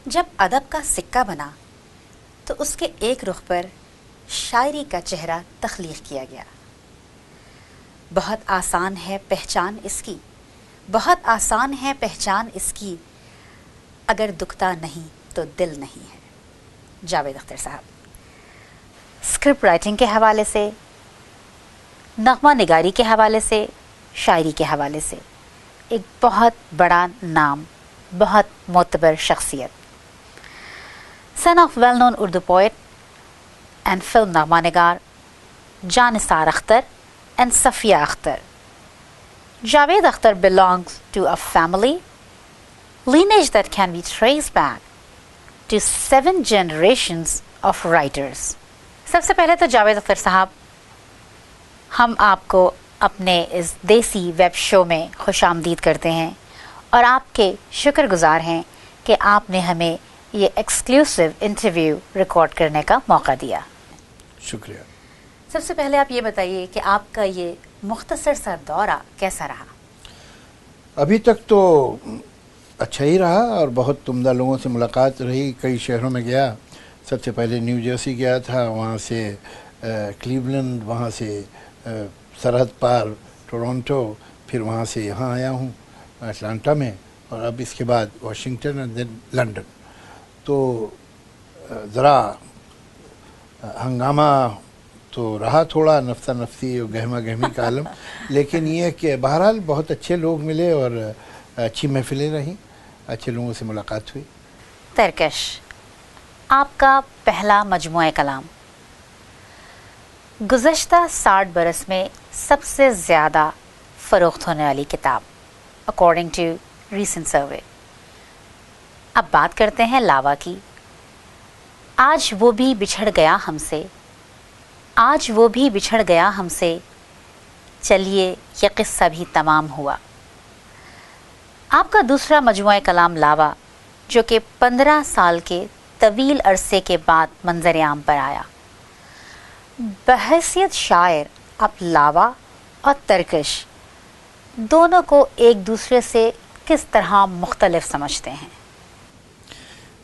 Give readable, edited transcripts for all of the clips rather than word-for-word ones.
जब अदब का सिक्का बना तो उसके एक रुख पर शायरी का चेहरा तख्लीक किया गया। बहुत आसान है पहचान इसकी, बहुत आसान है पहचान इसकी, अगर दुखता नहीं तो दिल नहीं है। जावेद अख्तर साहब, स्क्रिप्ट राइटिंग के हवाले से, नगमा निगारी के हवाले से, शायरी के हवाले से एक बहुत बड़ा नाम, बहुत मोतबर शख्सियत। Son of well known Urdu poet and film नगमा निगार Jannisar Akhtar and Safia Akhtar. Javed Akhtar belongs to a family lineage that can be traced back to 7 generations of writers. सबसे पहले तो जावेद अख्तर साहब, हम आपको अपने इस देसी वेब शो में खुशामदीद करते हैं और आपके शुक्रगुजार हैं कि आपने हमें ये एक्सक्लूसिव इंटरव्यू रिकॉर्ड करने का मौका दिया। शुक्रिया। सबसे पहले आप ये बताइए कि आपका ये मुख्तसर सा दौरा कैसा रहा? अभी तक तो अच्छा ही रहा और बहुत उम्दा लोगों से मुलाकात रही। कई शहरों में गया। सबसे पहले न्यू जर्सी गया था, वहाँ से क्लीवलैंड, वहाँ से सरहद पार टोरंटो, फिर वहाँ से यहाँ आया हूँ अटलांटा में, और अब इसके बाद वाशिंगटन और देन लंदन। तो ज़रा हंगामा तो रहा, थोड़ा नफ्सा नफ्सी और गहमा गहमी का आलम, लेकिन ये कि बहरहाल बहुत अच्छे लोग मिले और अच्छी महफिलें रहीं, अच्छे लोगों से मुलाकात हुई। तरकश, आपका पहला मजमुआ कलाम, गुज़श्ता 60 बरस में सबसे ज़्यादा फ़रोख्त होने वाली किताब अकॉर्डिंग टू रीसेंट सर्वे। अब बात करते हैं लावा की। आज वो भी बिछड़ गया हमसे, आज वो भी बिछड़ गया हमसे, चलिए ये किस्सा भी तमाम हुआ। आपका दूसरा मजमुआ कलाम लावा, जो कि 15 साल के तवील अरसे के बाद मंजर आम पर आया। बहैसियत शायर आप लावा और तरकश दोनों को एक दूसरे से किस तरह मुख्तलिफ समझते हैं?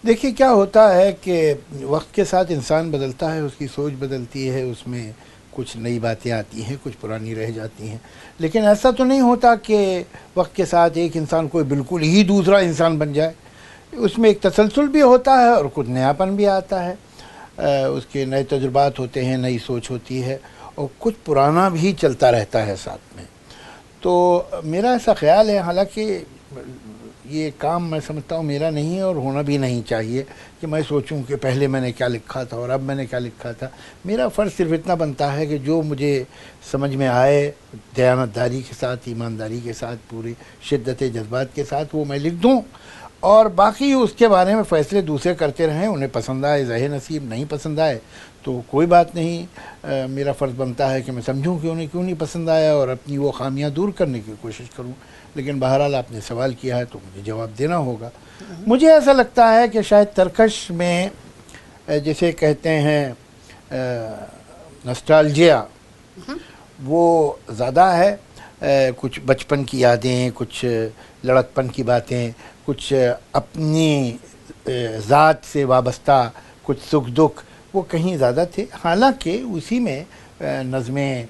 देखिए, क्या होता है कि वक्त के साथ इंसान बदलता है, उसकी सोच बदलती है, उसमें कुछ नई बातें आती हैं, कुछ पुरानी रह जाती हैं। लेकिन ऐसा तो नहीं होता कि वक्त के साथ एक इंसान कोई बिल्कुल ही दूसरा इंसान बन जाए। उसमें एक तसलसल भी होता है और कुछ नयापन भी आता है। उसके नए तजुर्बात होते हैं, नई सोच होती है और कुछ पुराना भी चलता रहता है साथ में। तो मेरा ऐसा ख्याल है, हालांकि ये काम मैं समझता हूँ मेरा नहीं है और होना भी नहीं चाहिए कि मैं सोचूं कि पहले मैंने क्या लिखा था और अब मैंने क्या लिखा था। मेरा फ़र्ज़ सिर्फ इतना बनता है कि जो मुझे समझ में आए, दयानतदारी के साथ, ईमानदारी के साथ, पूरी शिद्दत जज्बात के साथ वो मैं लिख दूँ, और बाकी उसके बारे में फ़ैसले दूसरे करते रहें। उन्हें पसंद आए ज़ाहिर नसीब, नहीं पसंद आए तो कोई बात नहीं। मेरा फ़र्ज़ बनता है कि मैं समझूं कि उन्हें क्यों नहीं पसंद आया और अपनी वो ख़ामियाँ दूर करने की कोशिश करूं। लेकिन बहरहाल आपने सवाल किया है तो मुझे जवाब देना होगा। मुझे ऐसा लगता है कि शायद तरकश में जैसे कहते हैं नॉस्टैल्जिया वो ज़्यादा है। कुछ बचपन की यादें, कुछ लड़कपन की बातें, कुछ अपनी ज़ात से वाबस्ता कुछ सुख दुख, वो कहीं ज़्यादा थे। हालांकि उसी में नज़में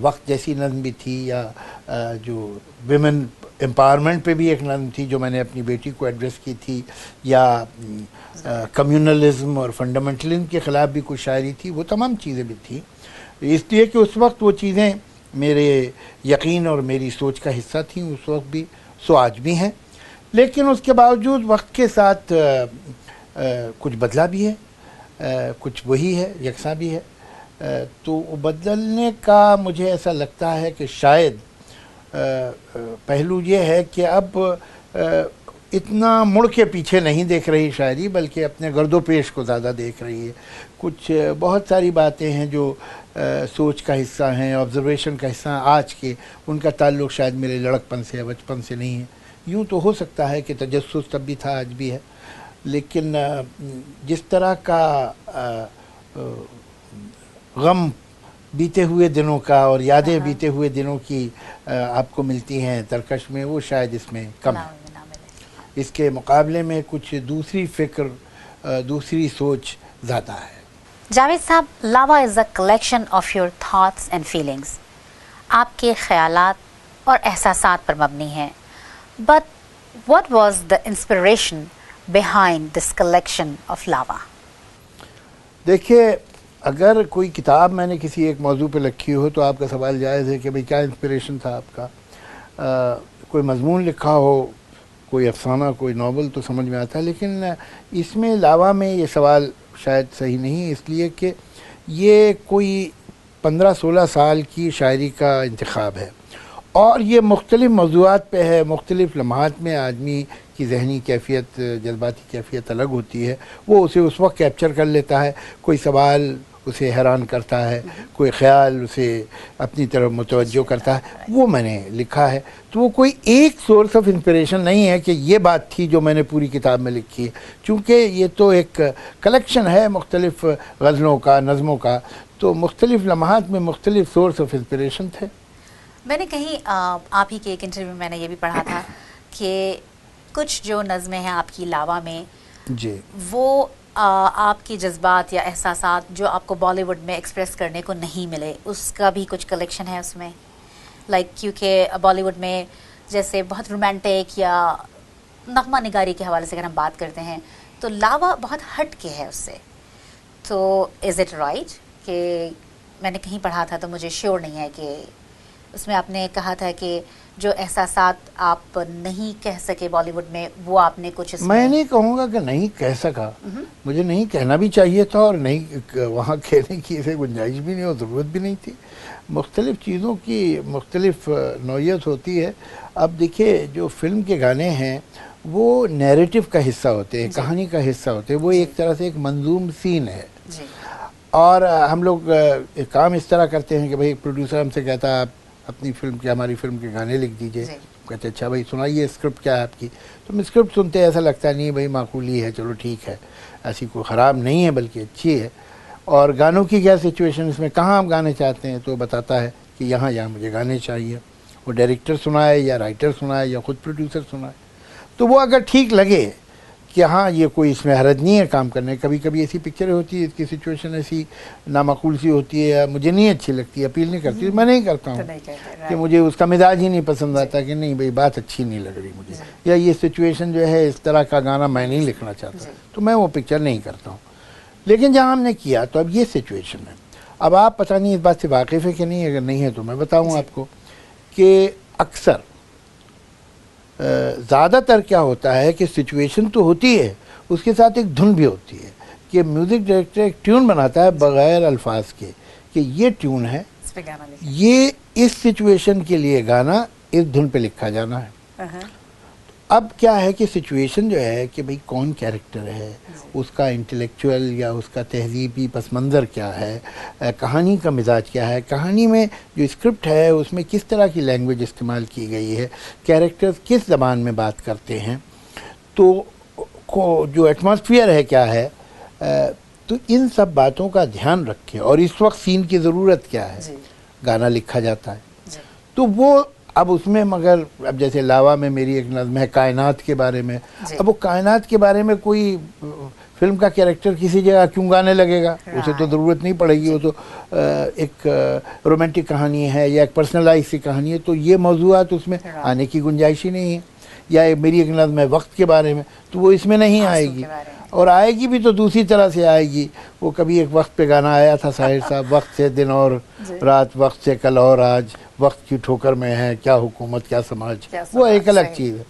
वक्त जैसी नज़म भी थी, या जो विमेन एम्पावरमेंट पे भी एक नज़म थी जो मैंने अपनी बेटी को एड्रेस की थी, या कम्युनलिज्म और फंडामेंटलिज्म के ख़िलाफ़ भी कुछ शायरी थी। वो तमाम चीज़ें भी थी, इसलिए कि उस वक्त वो चीज़ें मेरे यकीन और मेरी सोच का हिस्सा थी, उस वक्त भी, सो आज भी हैं। लेकिन उसके बावजूद वक्त के साथ कुछ बदला भी है, कुछ वही है, यकसा भी है। तो बदलने का मुझे ऐसा लगता है कि शायद पहलू ये है कि अब इतना मुड़ के पीछे नहीं देख रही शायरी, बल्कि अपने गर्दोपेश को ज़्यादा देख रही है। कुछ बहुत सारी बातें हैं जो सोच का हिस्सा हैं, ऑब्जर्वेशन का हिस्सा आज के, उनका ताल्लुक़ शायद मेरे लड़कपन से या बचपन से नहीं है। यूँ तो हो सकता है कि तजस्सुस तब भी था, आज भी है, लेकिन जिस तरह का गम बीते हुए दिनों का और यादें बीते हुए दिनों की आपको मिलती हैं तरकश में, वो शायद इसमें कम है। इसके मुकाबले में कुछ दूसरी फ़िक्र, दूसरी सोच ज़्यादा है। जावेद साहब, Lava is a collection of your thoughts and feelings. आपके ख्यालात और एहसासात पर मबनी है। But what was the inspiration behind this collection of Lava? देखिए, अगर कोई किताब मैंने किसी एक मौजू पे लिखी हो तो आपका सवाल जायज़ है कि भाई क्या इंस्पिरेशन था आपका। कोई मजमून लिखा हो, कोई अफसाना, कोई नावल तो समझ में आता है, लेकिन इसमें लावा में ये सवाल शायद सही नहीं, इसलिए कि ये कोई 15-16 साल की शायरी का इंतखाब है और ये मुख्तलिफ़ मौज़ूआत पे है। मुख्तलिफ़ लम्हात में आदमी की जहनी कैफियत, जज्बाती कैफियत अलग होती है, वो उसे उस वक्त कैप्चर कर लेता है। कोई सवाल उसे हैरान करता है, कोई ख्याल उसे अपनी तरफ मुतवज्जो करता है, वो मैंने लिखा है। तो वो कोई एक सोर्स ऑफ इंस्पिरेशन नहीं है कि ये बात थी जो मैंने पूरी किताब में लिखी है, चूँकि ये तो एक कलेक्शन है मुख्तलिफ़ गज़लों का, नज़मों का, तो मुख्तलिफ़ लम्हात में मुख्तलिफ़ सोर्स ऑफ इंस्पिरेशन थे। मैंने कहीं आप ही के एक इंटरव्यू में मैंने ये भी पढ़ा था कि कुछ जो नज़में हैं आपकी लावा में जी, वो आपके जज्बात या एहसासात जो आपको बॉलीवुड में एक्सप्रेस करने को नहीं मिले, उसका भी कुछ कलेक्शन है उसमें। क्योंकि बॉलीवुड में जैसे बहुत रोमांटिक या नगमा निगारी के हवाले से अगर हम बात करते हैं तो लावा बहुत हट के है उससे। तो इज़ इट राइट कि मैंने कहीं पढ़ा था, तो मुझे श्योर नहीं है, कि उसमें आपने कहा था कि जो एहसासात आप नहीं कह सके बॉलीवुड में, वो आपने कुछ मैं नहीं कहूँगा कि नहीं कह सका, मुझे नहीं कहना भी चाहिए था और नहीं वहाँ कहने की इसे गुंजाइश भी नहीं और ज़रूरत भी नहीं थी। मुख्तलिफ़ चीज़ों की मुख्तलिफ़ नौइयत होती है। अब देखिए, जो फ़िल्म के गाने हैं वो नैरेटिव का हिस्सा होते हैं, कहानी का हिस्सा होते हैं, वो एक तरह से एक मंजूम सीन है। और हम लोग एक काम इस तरह करते हैं कि भाई प्रोड्यूसर हमसे कहता है आप अपनी फ़िल्म के, हमारी फ़िल्म के गाने लिख दीजिए। कहते अच्छा भाई सुनाइए, स्क्रिप्ट क्या है आपकी। तो हम स्क्रिप्ट सुनते हैं, ऐसा लगता नहीं भाई माकूली है, चलो ठीक है, ऐसी कोई ख़राब नहीं है बल्कि अच्छी है। और गानों की क्या सिचुएशन, इसमें कहाँ आप गाने चाहते हैं, तो बताता है कि यहाँ यहाँ मुझे गाने चाहिए। वो डायरेक्टर सुनाए या राइटर सुनाए या ख़ुद प्रोड्यूसर सुनाए, तो वो अगर ठीक लगे कि हाँ ये कोई इसमें हरज नहीं है काम करने। कभी कभी ऐसी पिक्चरें होती है, इसकी सिचुएशन ऐसी नामाकूल सी होती है या मुझे नहीं अच्छी लगती, अपील नहीं करती, मैं नहीं करता हूँ कि मुझे उसका मिजाज ही नहीं पसंद आता, कि नहीं भाई बात अच्छी नहीं लग रही मुझे, या ये सिचुएशन जो है इस तरह का गाना मैं नहीं लिखना चाहता, तो मैं वो पिक्चर नहीं करता हूँ। लेकिन जहाँ हमने किया तो अब ये सिचुएशन है। अब आप पता नहीं इस बात से वाकिफ़ है कि नहीं, अगर नहीं है तो मैं बताऊँ आपको कि अक्सर ज़्यादातर क्या होता है कि सिचुएशन तो होती है, उसके साथ एक धुन भी होती है, कि म्यूज़िक डायरेक्टर एक ट्यून बनाता है बग़ैर अल्फाज के, कि ये ट्यून है, ये इस सिचुएशन के लिए गाना इस धुन पे लिखा जाना है। अब क्या है कि सिचुएशन जो है कि भाई कौन कैरेक्टर है, उसका इंटेलेक्चुअल या उसका तहजीबी पस मंज़र क्या है, कहानी का मिजाज क्या है, कहानी में जो स्क्रिप्ट है उसमें किस तरह की लैंग्वेज इस्तेमाल की गई है, कैरेक्टर्स किस ज़बान में बात करते हैं, तो जो एटमॉस्फेयर है क्या है, तो इन सब बातों का ध्यान रखें। और इस वक्त सीन की ज़रूरत क्या है, गाना लिखा जाता है। तो वो अब उसमें, मगर अब जैसे लावा में मेरी एक नज़्म है कायनात के बारे में, अब वो कायनात के बारे में कोई फिल्म का कैरेक्टर किसी जगह क्यों गाने लगेगा, उसे तो ज़रूरत नहीं पड़ेगी। वो तो एक रोमांटिक कहानी है या एक पर्सनलाइज सी कहानी है, तो ये मौज़ूआत उसमें आने की गुंजाइश ही नहीं है। या मेरी एक नज़्म है वक्त के बारे में, तो वो इसमें नहीं आएगी, और आएगी भी तो दूसरी तरह से आएगी। वो कभी एक वक्त पे गाना आया था साहिर साहब, वक्त से दिन और रात, वक्त से कल और आज, वक्त की ठोकर में है क्या हुकूमत क्या समाज, वो एक अलग चीज़ है।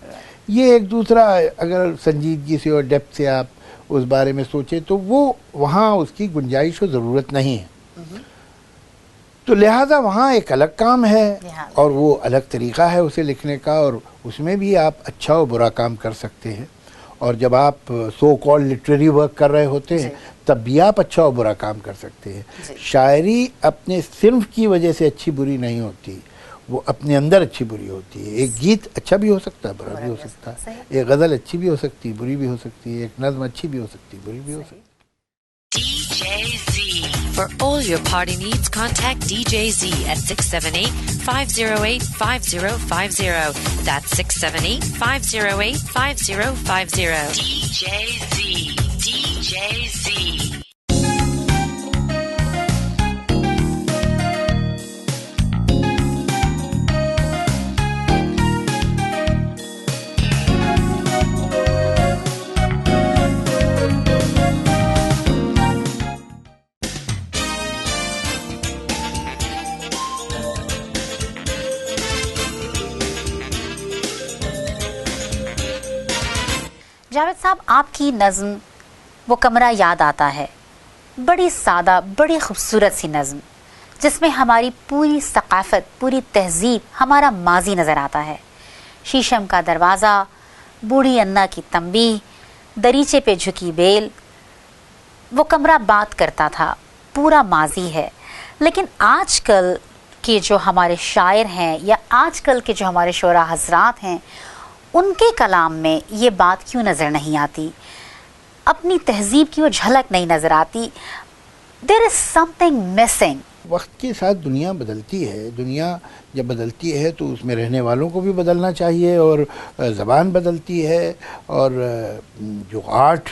ये एक दूसरा, अगर संजीदगी से और डेप्थ से आप उस बारे में सोचें तो वो वहाँ उसकी गुंजाइश और ज़रूरत नहीं है। तो लिहाजा वहाँ एक अलग काम है और वो अलग तरीक़ा है उसे लिखने का, और उसमें भी आप अच्छा और बुरा काम कर सकते हैं। और जब आप सो कॉल्ड लिटरेरी वर्क कर रहे होते हैं तब भी आप अच्छा और बुरा काम कर सकते हैं। शायरी अपने सिर्फ की वजह से अच्छी बुरी नहीं होती, वो अपने अंदर अच्छी बुरी होती है। एक गीत अच्छा भी हो सकता है, बुरा भी हो सकता है, एक गज़ल अच्छी भी हो सकती है, बुरी भी हो सकती है, एक नज़्म अच्छी भी हो सकती है, बुरी भी हो सकती है। DJ Z. For all your party needs, contact DJ Z at 678-508-5050. That's 678-508-5050. DJ Z. DJ Z. Javed साहब, आपकी नज़्म वो कमरा याद आता है, बड़ी सादा, बड़ी खूबसूरत सी नज़्म जिसमें हमारी पूरी सकाफ़त, पूरी तहज़ीब, हमारा माजी नज़र आता है। शीशम का दरवाज़ा, बूढ़ी अन्ना की तंबीह, दरीचे पे झुकी बेल, वो कमरा बात करता था, पूरा माजी है। लेकिन आजकल के जो हमारे शायर हैं या आजकल के जो हमारे शोरा हज़रात हैं, उनके कलाम में ये बात क्यों नज़र नहीं आती? अपनी तहज़ीब की वो झलक नहीं नज़र आती। There is something missing. वक्त के साथ दुनिया बदलती है। दुनिया जब बदलती है तो उसमें रहने वालों को भी बदलना चाहिए, और ज़बान बदलती है, और जो आर्ट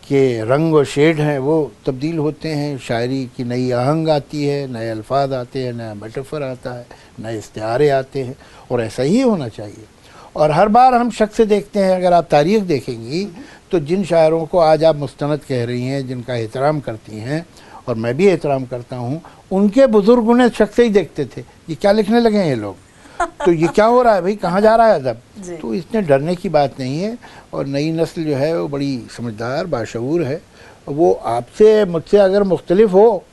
के रंग और शेड हैं वो तब्दील होते हैं। शायरी की नई आहंग आती है, नए अल्फाज आते हैं, नया मेटाफर आता है, नए इस्तिआरे आते हैं, और ऐसा ही होना चाहिए। और हर बार हम शख्स से देखते हैं, अगर आप तारीख़ देखेंगी तो जिन शायरों को आज आप मुस्तनद कह रही हैं, जिनका एहतराम करती हैं, और मैं भी एहतराम करता हूँ, उनके बुज़ुर्ग उन्हें शख्स से ही देखते थे, ये क्या लिखने लगे हैं ये लोग, तो ये क्या हो रहा है भाई, कहाँ जा रहा है अदब। तो इसमें डरने की बात नहीं है। और नई नस्ल जो है वो बड़ी समझदार, बाशऊर है। वो आपसे मुझसे अगर मुख्तलिफ हो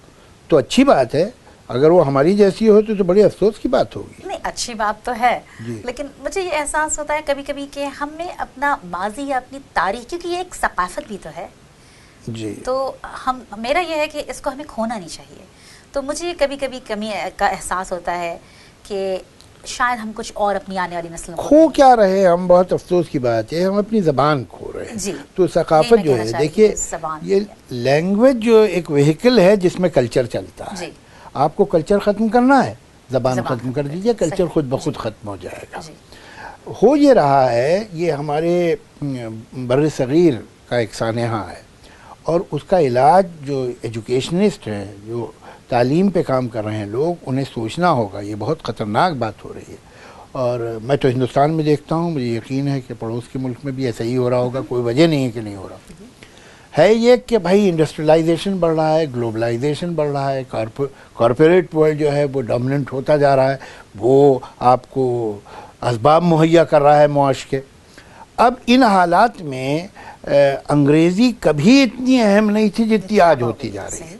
तो अच्छी बात है, अगर वो हमारी जैसी हो तो बड़ी अफसोस की बात होगी। नहीं, अच्छी बात तो है, लेकिन मुझे ये एहसास होता है कभी कभी कि हमने अपना माजी या अपनी तारीख, क्योंकि ये एक सकाफत भी तो है जी, तो हम, मेरा ये है कि इसको हमें खोना नहीं चाहिए। तो मुझे कभी कभी कमी का एहसास होता है कि शायद हम कुछ और अपनी आने वाली नस्लों खो क्या रहे हम। बहुत अफसोस की बात है, हम अपनी ज़बान खो रहे हैं। तो सकाफत जो है, देखिए ये लैंग्वेज जो एक व्हीकल है जिसमें कल्चर चलता है। आपको कल्चर ख़त्म करना है, ज़बान ख़त्म कर दीजिए, कल्चर खुद ब खुद ख़त्म हो जाएगा। हो ये रहा है, ये हमारे बर्र सग़ीर का एक सानेहा है, और उसका इलाज जो एजुकेशनिस्ट हैं, जो तालीम पे काम कर रहे हैं लोग, उन्हें सोचना होगा। ये बहुत ख़तरनाक बात हो रही है, और मैं तो हिंदुस्तान में देखता हूँ, मुझे यकीन है कि पड़ोस के मुल्क में भी ऐसा ही हो रहा होगा, कोई वजह नहीं है कि नहीं हो रहा है। ये कि भाई इंडस्ट्रियलाइजेशन बढ़ रहा है, ग्लोबलाइजेशन बढ़ रहा है, कॉरपोरेट वर्ल्ड जो है वो डोमिनेंट होता जा रहा है, वो आपको असबाब मुहैया कर रहा है मुआश के। अब इन हालात में अंग्रेज़ी कभी इतनी अहम नहीं थी जितनी आज होती जा रही है।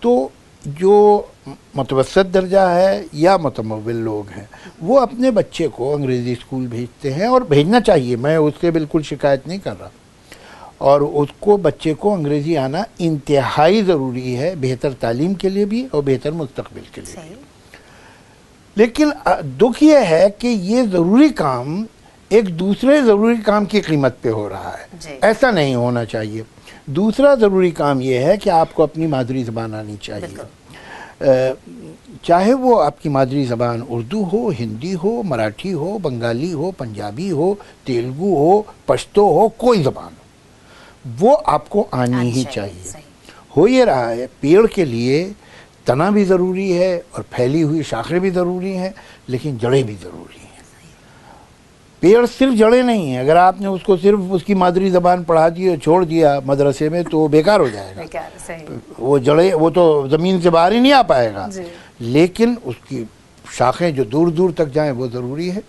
तो जो मुतवस्सित दर्जा है या मुतमव्विल लोग हैं, वो अपने बच्चे को अंग्रेज़ी स्कूल भेजते हैं, और भेजना चाहिए, मैं उससे बिल्कुल शिकायत नहीं कर रहा, और उसको बच्चे को अंग्रेज़ी आना इंतहाई ज़रूरी है, बेहतर तालीम के लिए भी और बेहतर मुस्तक़बिल के लिए भी। लेकिन दुख ये है कि ये ज़रूरी काम एक दूसरे ज़रूरी काम की कीमत पे हो रहा है। ऐसा नहीं होना चाहिए। दूसरा ज़रूरी काम ये है कि आपको अपनी मादरी ज़बान आनी चाहिए, चाहे वो आपकी मादरी ज़बान उर्दू हो, हिंदी हो, मराठी हो, बंगाली हो, पंजाबी हो, तेलुगु हो, पश्तो हो, कोई ज़बान हो, वो आपको आनी ही चाहिए। हो ये रहा है, पेड़ के लिए तना भी ज़रूरी है और फैली हुई शाखें भी ज़रूरी हैं, लेकिन जड़ें भी ज़रूरी हैं। पेड़ सिर्फ जड़ें नहीं हैं, अगर आपने उसको सिर्फ उसकी मादरी ज़बान पढ़ा दी और छोड़ दिया मदरसे में तो बेकार हो जाएगा। वो जड़ें, वो तो ज़मीन से बाहर ही नहीं आ पाएगा। लेकिन उसकी शाखें जो दूर दूर तक जाएं वो ज़रूरी है,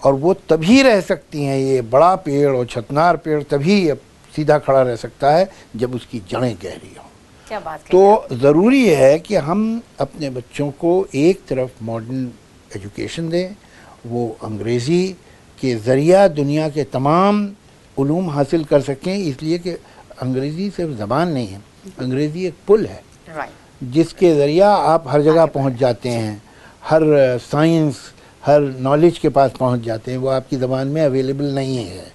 और वो तभी रह सकती हैं, ये बड़ा पेड़ और छतनार पेड़ तभी सीधा खड़ा रह सकता है जब उसकी जड़ें गहरी हों। क्या बात है। तो ज़रूरी है कि हम अपने बच्चों को एक तरफ मॉडर्न एजुकेशन दें, वो अंग्रेज़ी के ज़रिया दुनिया के तमाम उलूम हासिल कर सकें, इसलिए कि अंग्रेज़ी सिर्फ ज़बान नहीं है, अंग्रेज़ी एक पुल है जिसके ज़रिया आप हर जगह पहुंच जाते हैं, हर साइंस, हर नॉलेज के पास पहुंच जाते हैं। वो आपकी ज़बान में अवेलेबल नहीं है,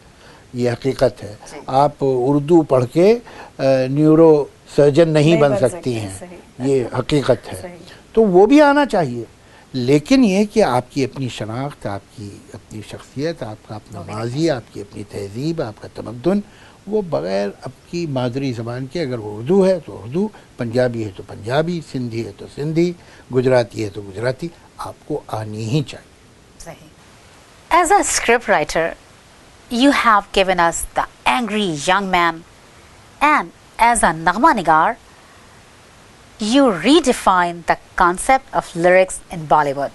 ये हकीकत है। जी। आप उर्दू पढ़ के न्यूरो सर्जन नहीं बन सकती सकती, हैं, सही। ये हकीकत है। सही। तो वो भी आना चाहिए, लेकिन ये कि आपकी अपनी शनाख्त, आपकी अपनी शख्सियत, आपका अपना वो भी माजी, आपकी अपनी तहजीब, आपका तमद्दुन, वो बग़ैर आपकी मादरी ज़बान के, अगर उर्दू है तो उर्दू, पंजाबी है तो पंजाबी, सिंधी है तो सिंधी, गुजराती है तो गुजराती, आपको आनी ही चाहिए। सही। As a scriptwriter, you have given us The Angry Young Man, and as a Naghma Nigar, you redefine the concept of lyrics in Bollywood,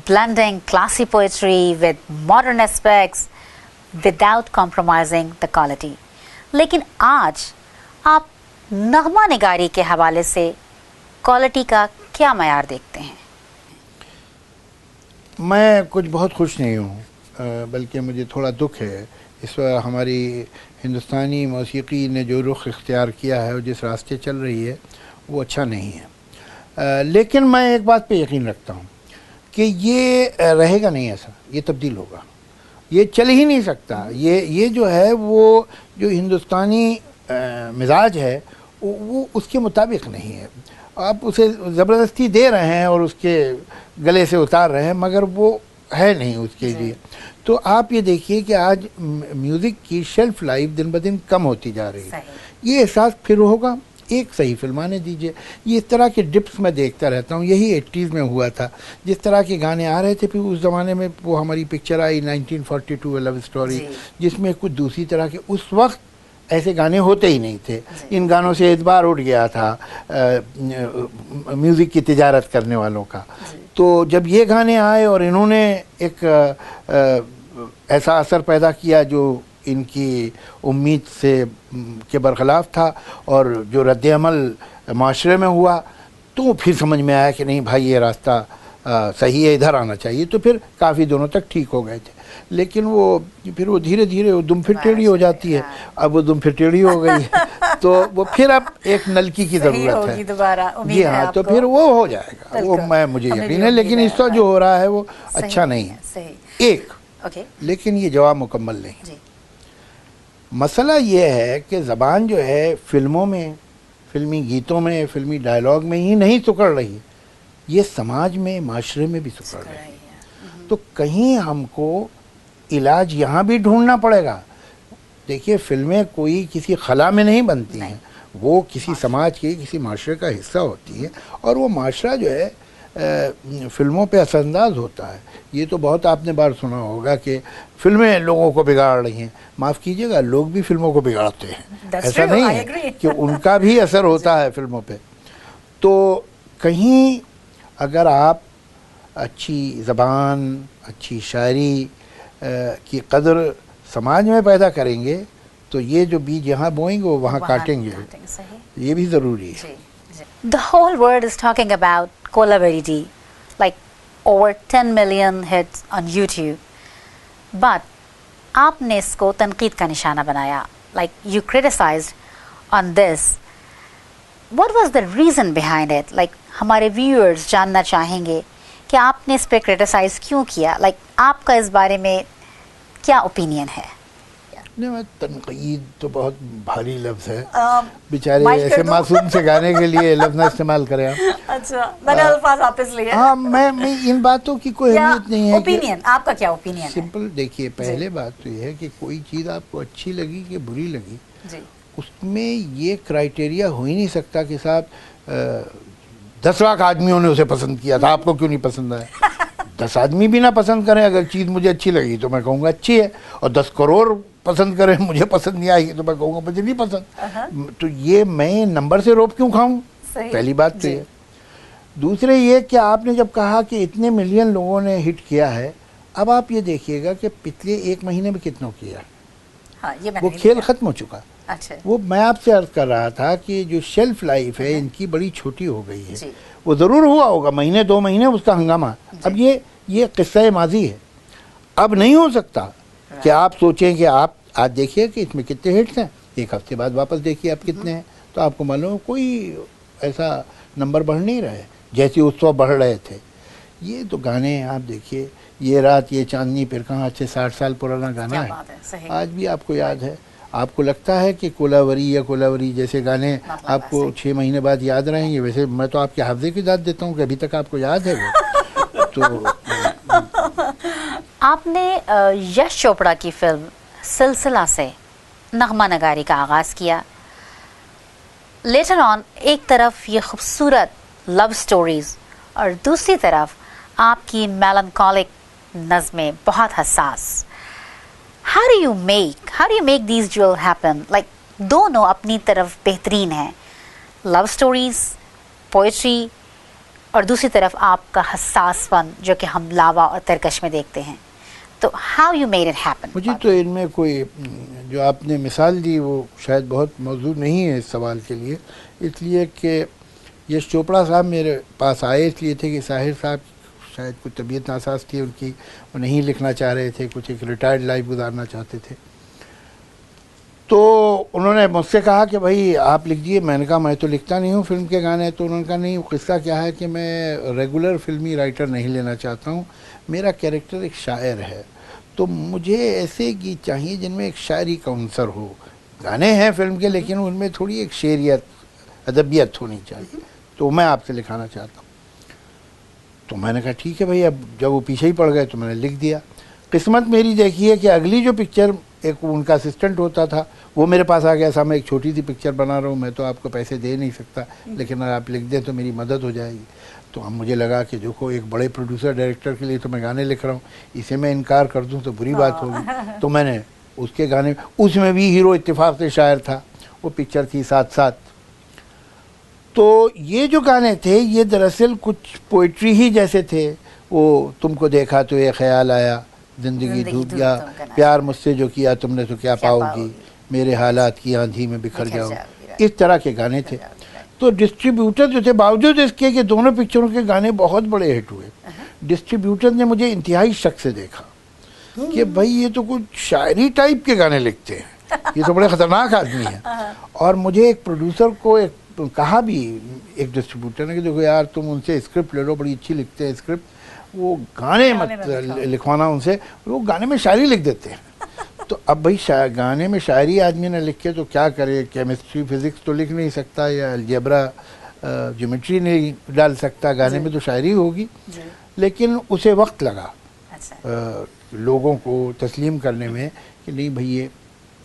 blending classy poetry with modern aspects without compromising the quality. लेकिन आज आप नगमा निगारी के हवाले से quality का क्या मयार देखते हैं? मैं कुछ बहुत खुश नहीं हूँ, बल्कि मुझे थोड़ा दुख है। इस वक्त हमारी हिंदुस्तानी मौसीकी ने जो रुख इख्तियार किया है और जिस रास्ते चल रही है वो अच्छा नहीं है। लेकिन मैं एक बात पे यकीन रखता हूँ कि ये रहेगा नहीं, ऐसा ये तब्दील होगा, ये चल ही नहीं सकता। ये जो है वो जो हिंदुस्तानी मिजाज है वो उसके मुताबिक नहीं है। आप उसे ज़बरदस्ती दे रहे हैं और उसके गले से उतार रहे हैं, मगर वो है नहीं उसके लिए। तो आप ये देखिए कि आज म्यूज़िक की शेल्फ लाइफ दिन ब दिन कम होती जा रही है। ये एहसास फिर होगा, एक सही फिल्म आने दीजिए। ये इस तरह के डिप्स मैं देखता रहता हूँ, यही 80s में हुआ था। जिस तरह के गाने आ रहे थे, फिर उस ज़माने में वो हमारी पिक्चर आई 1942 लव स्टोरी, जिसमें कुछ दूसरी तरह के, उस वक्त ऐसे गाने होते ही नहीं थे। इन गानों से एतबार उठ गया था म्यूज़िक की तिजारत करने वालों का। तो जब ये गाने आए और इन्होंने एक ऐसा असर पैदा किया जो इनकी उम्मीद से के बरखिलाफ़ था और जो रद्द-ए-अमल माशरे में हुआ, तो फिर समझ में आया कि नहीं भाई ये रास्ता सही है, इधर आना चाहिए। तो फिर काफ़ी दिनों तक ठीक हो गए थे। लेकिन वो फिर वो धीरे धीरे वो दुम फिर टेढ़ी हो जाती है। अब वो दुम फिर टेढ़ी हो गई है तो वो फिर अब एक नलकी की ज़रूरत है दोबारा। जी हाँ, तो फिर वो हो जाएगा, वो मुझे यकीन है। लेकिन इस वक्त जो हो रहा है वो अच्छा नहीं है। एक लेकिन ये जवाब मुकम्मल नहीं। मसला ये है कि ज़बान जो है फ़िल्मों में, फ़िल्मी गीतों में, फ़िल्मी डायलॉग में ही नहीं सुकड़ रही, ये समाज में, माशरे में भी सुकड़ रही है। तो कहीं हमको इलाज यहाँ भी ढूंढना पड़ेगा। देखिए, फ़िल्में कोई किसी खला में नहीं बनती हैं, वो किसी समाज के, किसी माशरे का हिस्सा होती है, और वो माशरा जो है फ़िल्मों पे असरअंदाज होता है। ये तो बहुत आपने बार सुना होगा कि फ़िल्में लोगों को बिगाड़ रही हैं। माफ़ कीजिएगा, लोग भी फ़िल्मों को बिगाड़ते हैं, ऐसा नहीं है कि उनका भी असर होता है फ़िल्मों पे। तो कहीं अगर आप अच्छी ज़बान, अच्छी शायरी की कदर समाज में पैदा करेंगे, तो ये जो बीज यहाँ बोएंगे वो वहाँ काटेंगे। ये भी ज़रूरी है। The whole world is talking about Kolaveri D, like over 10 million hits on YouTube. But आपने इसको तनकीद का निशाना बनाया, like you criticized on this. What was the reason behind it? Like हमारे viewers जानना चाहेंगे कि आपने इस पे criticize क्यों किया? Like आपका इस बारे में क्या opinion है? नहीं, तनकीद तो बहुत भारी लफ्ज़ है। बेचारे ऐसे मासूम से गाने के लिए लफ्ज़ ना इस्तेमाल करें आप। अच्छा, मैंने अल्फाज वापस लिए। हाँ, मैं इन बातों की कोई अहमियत नहीं है। ओपिनियन, आपका क्या ओपिनियन है? सिंपल देखिए, पहले बात तो ये है कि कोई चीज़ आपको अच्छी लगी कि बुरी लगी, उसमें ये क्राइटेरिया हो ही नहीं सकता कि साहब 10 लाख आदमियों ने उसे पसंद किया था, आपको क्यों नहीं पसंद आया। 10 आदमी भी ना पसंद करें, अगर चीज़ मुझे अच्छी लगी तो मैं कहूँगा अच्छी है, और 10 करोड़ पसंद करें, मुझे पसंद नहीं आई तो मैं कहूँगा मुझे नहीं पसंद। तो ये मैं नंबर से रोप क्यों खाऊं? पहली बात तो ये। दूसरे ये कि आपने जब कहा कि इतने मिलियन लोगों ने हिट किया है, अब आप ये देखिएगा कि पिछले 1 महीने में कितनों किया। हाँ, ये वो खेल ख़त्म हो चुका। अच्छा। वो मैं आपसे अर्ज़ कर रहा था कि जो शेल्फ लाइफ है इनकी बड़ी छोटी हो गई है। वो ज़रूर हुआ होगा महीने 2 महीने उसका हंगामा, अब ये किस्सा माजी है। अब नहीं हो सकता कि आप सोचें कि आप आज देखिए कि इसमें कितने हिट्स हैं, 1 हफ्ते बाद वापस देखिए आप कितने हैं, तो आपको मालूम कोई ऐसा नंबर बढ़ नहीं रहे जैसे उस वक्त बढ़ रहे थे। ये तो गाने आप देखिए, ये रात ये चांदनी फिर कहाँ, अच्छे 60 साल पुराना गाना क्या है, बात है, सही। आज भी आपको याद है। आपको लगता है कि कोलावरी या कोलावरी जैसे गाने मतलब आपको 6 महीने बाद याद रहेंगे? वैसे मैं तो आपके हाफजे की दाद देता हूँ कि अभी तक आपको याद है वो। तो आपने यश चोपड़ा की फिल्म सिलसिला से नगमा नगारी का आगाज़ किया। लेटर ऑन एक तरफ ये खूबसूरत लव स्टोरीज़ और दूसरी तरफ आपकी मेलनकॉलिक नज़में बहुत हसास। How do you make these dual happen? Like दोनों अपनी तरफ बेहतरीन हैं, लव स्टोरीज़, पोइट्री, और दूसरी तरफ आपका हसासपन जो कि हम लावा और तरकश में देखते हैं। तो how you made it happen? मुझे तो इनमें कोई, जो आपने मिसाल दी वो शायद बहुत मौजूद नहीं है इस सवाल के लिए, इसलिए कि यश चोपड़ा साहब मेरे पास आए इसलिए थे कि साहिर साहब शायद कुछ तबीयत नासाज थी उनकी, वो नहीं लिखना चाह रहे थे, कुछ एक रिटायर्ड लाइफ गुजारना चाहते थे। तो उन्होंने मुझसे कहा कि भाई आप लिख दिए। मैंने कहा मैं तो लिखता नहीं हूँ फिल्म के गाने। तो उन्होंने कहा नहीं, किस्सा क्या है कि मैं रेगुलर फिल्मी राइटर नहीं लेना चाहता हूँ, मेरा कैरेक्टर एक शायर है, तो मुझे ऐसे गीत चाहिए जिनमें एक शायरी का अंसर हो। गाने हैं फिल्म के लेकिन उनमें थोड़ी एक शेरियत, अदबियत होनी चाहिए, तो मैं आपसे लिखाना चाहता हूँ। तो मैंने कहा ठीक है भाई। अब जब वो पीछे ही पड़ गए तो मैंने लिख दिया। किस्मत मेरी देखी है कि अगली जो पिक्चर, एक उनका असिस्टेंट होता था, वो मेरे पास आ गया, साहब मैं एक छोटी सी पिक्चर बना रहा हूँ, मैं तो आपको पैसे दे नहीं सकता, लेकिन अगर आप लिख दें तो मेरी मदद हो जाएगी। तो अब मुझे लगा कि देखो एक बड़े प्रोड्यूसर डायरेक्टर के लिए तो मैं गाने लिख रहा हूँ, इसे मैं इनकार कर दूँ तो बुरी बात होगी। तो मैंने उसके गाने, उसमें भी हीरो इत्तेफाक से शायर था, वो पिक्चर थी साथ साथ। तो ये जो गाने थे ये दरअसल कुछ पोइट्री ही जैसे थे। वो तुमको देखा तो ये ख्याल आया, जिंदगी धूप गया, प्यार मुझसे जो किया तुमने तो क्या पाओगी, मेरे हालात की आंधी में बिखर जाओगी, इस तरह के गाने थे। तो डिस्ट्रीब्यूटर जो थे, बावजूद इसके कि दोनों पिक्चरों के गाने बहुत बड़े हिट हुए, डिस्ट्रीब्यूटर ने मुझे इंतहाई शक से देखा कि भाई ये तो कुछ शायरी टाइप के गाने लिखते हैं, ये तो बड़े ख़तरनाक आदमी है। और मुझे एक प्रोड्यूसर को कहा भी एक डिस्ट्रीब्यूटर ने कि देखो यार तुम उनसे स्क्रिप्ट ले लो, बड़ी अच्छी लिखते हैं स्क्रिप्ट, वो गाने मत लिखवाना उनसे, वो गाने में शायरी लिख देते हैं। तो अब भाई गाने में शायरी आदमी ने लिख के तो क्या करे, केमिस्ट्री फिज़िक्स तो लिख नहीं सकता, या अलजेब्रा ज्योमेट्री नहीं डाल सकता, गाने में तो शायरी होगी। लेकिन उसे वक्त लगा लोगों को तस्लीम करने में कि नहीं भाई ये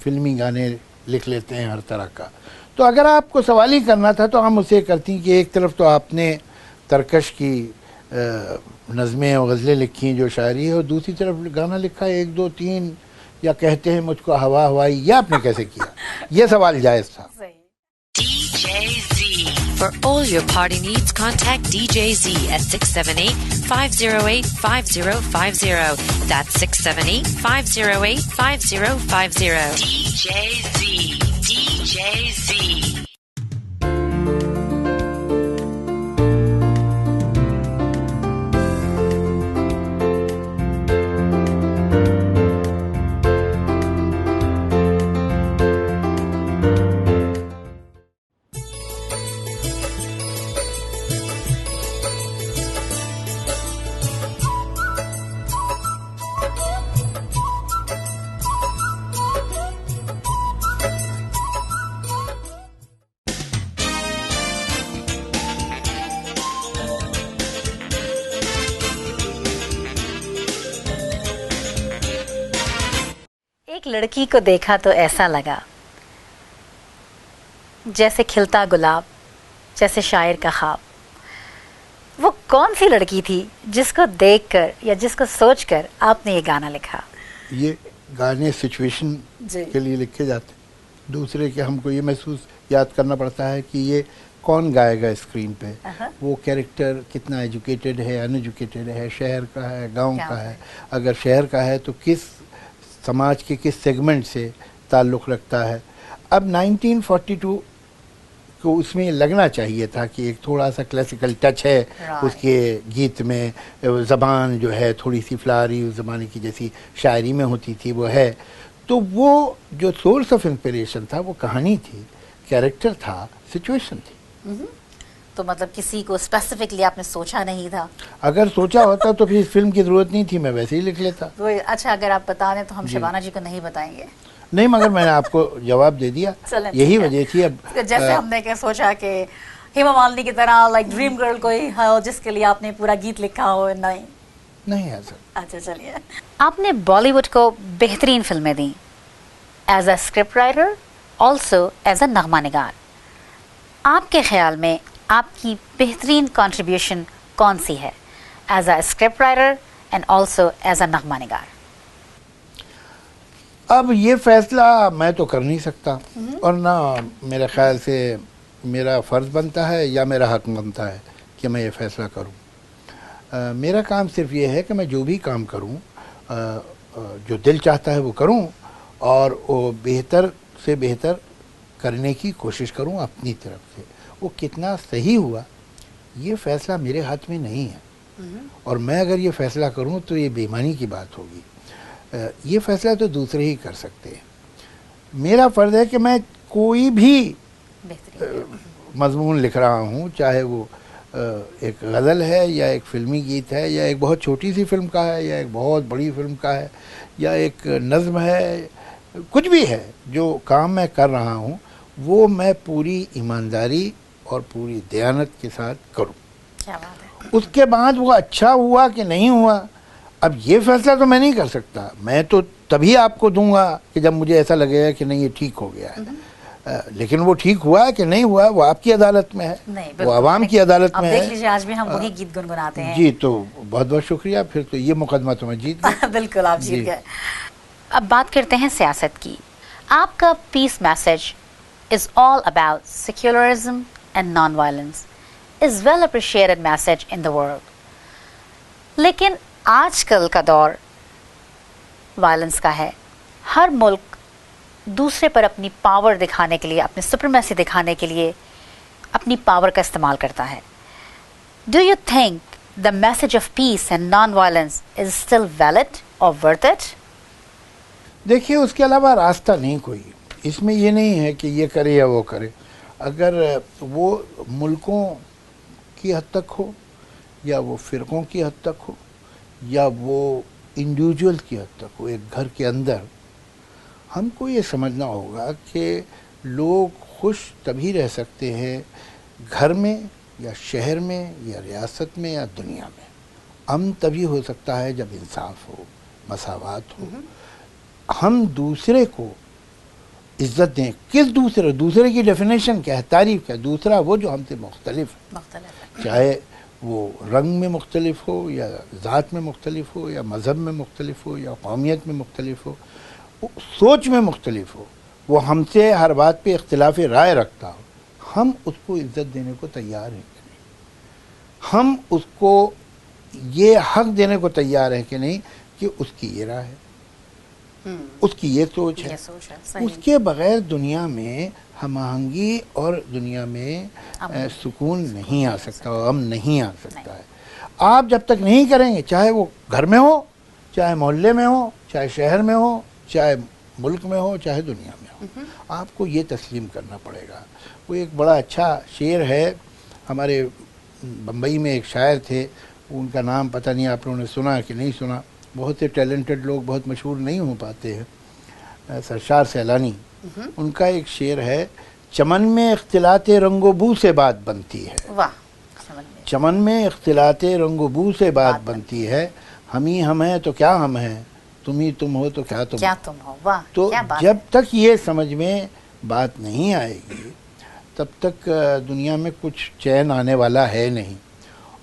फिल्मी गाने लिख लेते हैं हर तरह का। तो अगर आपको सवाल ही करना था तो हम उसे करती कि एक तरफ तो आपने तरकश की नज़में और गज़लें लिखी जो शायरी है, और दूसरी तरफ गाना लिखा है 1 2 3, या कहते हैं मुझको हवा हवाई, ये आपने कैसे किया? ये सवाल जायज़ था। DJ Z. For all your party needs, contact DJ Z at 678-508-5050. That's 678-508-5050. DJ Z. DJ Z. एक लड़की को देखा तो ऐसा लगा जैसे खिलता गुलाब, जैसे शायर का ख्वाब। वो कौन सी लड़की थी जिसको देखकर या जिसको सोचकर आपने ये गाना लिखा? ये गाने सिचुएशन के लिए लिखे जाते हैं। दूसरे के हमको ये महसूस याद करना पड़ता है कि ये कौन गाएगा स्क्रीन पे, वो कैरेक्टर कितना एजुकेटेड है, अनएजुकेटेड है, शहर का है, गांव का है। अगर शहर का है तो किस समाज के किस सेगमेंट से ताल्लुक़ रखता है। अब 1942 को उसमें लगना चाहिए था कि एक थोड़ा सा क्लासिकल टच है उसके गीत में, ज़बान जो है थोड़ी सी फ्लारी उस ज़माने की जैसी शायरी में होती थी वो है। तो वो जो सोर्स ऑफ इंस्पिरेशन था वो कहानी थी, कैरेक्टर था, सिचुएशन थी। तो मतलब किसी को स्पेसिफिकली आपने सोचा नहीं था? अगर सोचा होता तो फिर इस फिल्म की ज़रूरत नहीं थी, मैं वैसे ही लिख लेता। वो अच्छा, अगर आप बता दें तो हम शबाना जी को नहीं बताएंगे। नहीं, मगर मैंने आपको जवाब दे दिया, चलें, यही ठीक है। वजह थी। अब जैसे हमने क्या सोचा कि हेमा मालिनी की तरह लाइक ड्रीम गर्ल कोई हो जिसके लिए आपने पूरा गीत लिखा हो, नहीं नहीं ऐसा। अच्छा चलिए, आपने बॉलीवुड को बेहतरीन फिल्में दी as a script writer, also as a नगमा निगार। आपके ख्याल में आपकी बेहतरीन कंट्रीब्यूशन कौन सी है as a script writer and also as a नगमा निगार? अब ये फैसला मैं तो कर नहीं सकता, और ना मेरे ख्याल से मेरा फ़र्ज़ बनता है या मेरा हक बनता है कि मैं ये फ़ैसला करूं। मेरा काम सिर्फ ये है कि मैं जो भी काम करूं, जो दिल चाहता है वो करूं, और वो बेहतर से बेहतर करने की कोशिश करूं अपनी तरफ से। वो कितना सही हुआ ये फ़ैसला मेरे हाथ में नहीं है, और मैं अगर ये फ़ैसला करूं तो ये बेईमानी की बात होगी। ये फ़ैसला तो दूसरे ही कर सकते हैं। मेरा फ़र्ज़ है कि मैं कोई भी मज़मून लिख रहा हूँ, चाहे वो एक गज़ल है या एक फ़िल्मी गीत है या एक बहुत छोटी सी फ़िल्म का है या एक बहुत बड़ी फ़िल्म का है या एक नज़्म है, कुछ भी है, जो काम मैं कर रहा हूँ वो मैं पूरी ईमानदारी और पूरी दयानत के साथ करूँ। क्या बात है। उसके बाद वो अच्छा हुआ कि नहीं हुआ, अब ये फैसला तो मैं नहीं कर सकता। मैं तो तभी आपको दूंगा कि जब मुझे ऐसा लगेगा कि नहीं ये ठीक हो गया है। लेकिन वो ठीक हुआ है कि नहीं हुआ वो आपकी अदालत में है, वो आवाम की अदालत में है। देख लीजिए आज भी हम वही गीत गुनगुनाते हैं। जी, तो बहुत बहुत शुक्रिया। फिर तो ये मुकदमा तो मैं जीत गया। बिल्कुल आप जीत गए। अब बात करते हैं सियासत की। आपका peace message is all about secularism and non violence, is well appreciated message in the world. लेकिन आजकल का दौर वायलेंस का है। हर मुल्क दूसरे पर अपनी पावर दिखाने के लिए, अपनी सुप्रीमेसी दिखाने के लिए अपनी पावर का इस्तेमाल करता है। Do you think the message of peace and non violence is still valid और वर्थ इट? देखिए, उसके अलावा रास्ता नहीं कोई। इसमें ये नहीं है कि ये करे या वो करे। अगर वो मुल्कों की हद तक हो या वो फ़िरक़ों की हद तक हो या वो इंडिविजुअल की हद तक हो, एक घर के अंदर, हमको ये समझना होगा कि लोग खुश तभी रह सकते हैं घर में या शहर में या रियासत में या दुनिया में। अमन तभी हो सकता है जब इंसाफ हो, मसावात हो, हम दूसरे को इज्जत दें। किस दूसरे? दूसरे की डेफिनेशन क्या है, तारीफ क्या है? दूसरा वो जो हमसे मुख्तलिफ है, चाहे वो रंग में मुख्तलिफ हो या ज़ात में मुख्तलिफ हो या मज़हब में मुख्तलिफ हो या कौमियत में मुख्तलिफ हो, सोच में मुख्तलिफ हो, वो हमसे हर बात पे इख्तिलाफ़ राय रखता हो, हम उसको इज्जत देने को तैयार हैं कि नहीं? हम उसको ये हक देने को तैयार हैं कि नहीं कि उसकी ये राय है, उसकी ये सोच है। उसके बगैर दुनिया में हम-आहंगी और दुनिया में सुकून नहीं आ सकता, अमन नहीं आ सकता है। आप जब तक नहीं करेंगे, चाहे वो घर में हो, चाहे मोहल्ले में हो, चाहे शहर में हो, चाहे मुल्क में हो, चाहे दुनिया में हो, आपको ये तस्लीम करना पड़ेगा। वो एक बड़ा अच्छा शेर है, हमारे बम्बई में एक शायर थे, उनका नाम पता नहीं आप लोगों ने सुना कि नहीं सुना, बहुत से टैलेंटेड लोग बहुत मशहूर नहीं हो पाते हैं, सरशार सैलानी। उनका एक शेर है, चमन में इख्तिलाते रंगो बू से बात बनती है। वाह। चमन में इख्तिलाते रंगो बू से बात बनती है, हम ही हम हैं तो क्या हम हैं, तुम ही तुम हो तो क्या तुम हो। वाह, तो जब तक ये समझ में बात नहीं आएगी तब तक दुनिया में कुछ चैन आने वाला है नहीं।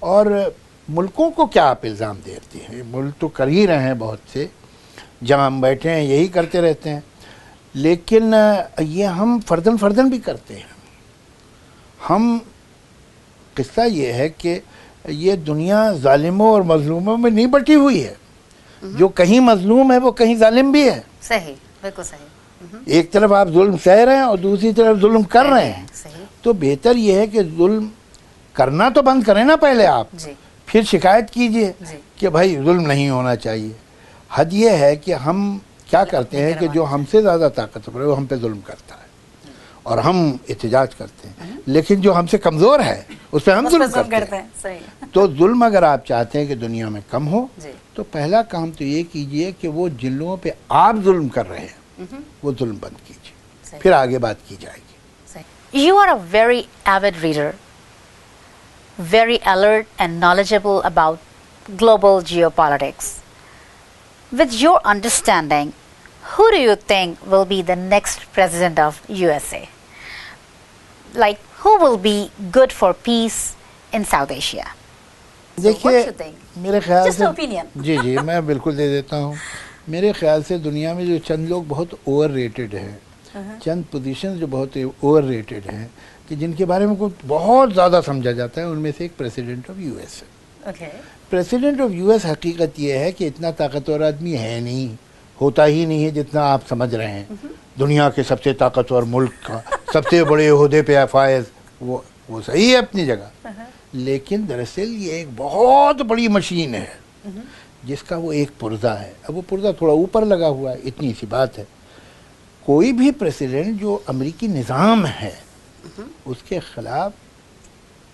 और मुल्कों को क्या आप इल्ज़ाम देते हैं? मुल्क तो कर ही रहे हैं, बहुत से जहाँ हम बैठे हैं यही करते रहते हैं, लेकिन ये हम फ़र्दन फ़र्दन भी करते हैं। हम किस्सा ये है कि ये दुनिया ज़ालिमों और मज़लूमों में नहीं बटी हुई है। जो कहीं मज़लूम है वो कहीं ज़ालिम भी है। सही, बिल्कुल सही। एक तरफ आप जुल्म सह रहे हैं और दूसरी तरफ जुल्म कर रहे हैं। तो बेहतर ये है कि जुल्म करना तो बंद करें ना पहले आप, फिर शिकायत कीजिए कि भाई जुल्म नहीं होना चाहिए। हद ये है कि हम क्या करते हैं कि जो हमसे ज़्यादा ताकतवर है वो हम पे जुल्म करता है, और हम एहतजाज करते हैं, लेकिन जो हमसे कमज़ोर है उस पर हम जुल्म करते हैं। सही। तो जुल्म अगर आप चाहते हैं कि दुनिया में कम हो जी। तो पहला काम तो ये कीजिए कि वो जिन लोगों पे आप जुल्म कर रहे हैं वो जुल्म बंद कीजिए, फिर आगे बात की जाएगी। You are a very avid reader, very alert and knowledgeable about global geopolitics. With your understanding, who do you think will be the next president of USA? Like, who will be good for peace in South Asia? देखिए, मेरे ख्याल Just से an opinion. जी जी मैं बिल्कुल दे देता हूँ। मेरे ख्याल से दुनिया में जो चंद लोग बहुत ओवर रेटेड हैं, चंद पोजीशन जो बहुत ओवर रेटेड हैं कि जिनके बारे में कुछ बहुत ज़्यादा समझा जाता है, उनमें से एक प्रेसिडेंट ऑफ यूएस है। प्रेसिडेंट ऑफ यूएस हकीकत ये है कि इतना ताकतवर आदमी है नहीं, होता ही नहीं है जितना आप समझ रहे हैं। दुनिया के सबसे ताकतवर मुल्क का सबसे बड़े ओहदे पे फायज, वो सही है अपनी जगह, लेकिन दरअसल ये एक बहुत बड़ी मशीन है जिसका वो एक पुर्जा है। अब वो पुर्जा थोड़ा ऊपर लगा हुआ है, इतनी सी बात है। कोई भी प्रेसिडेंट जो अमेरिकी निज़ाम है उसके ख़िलाफ़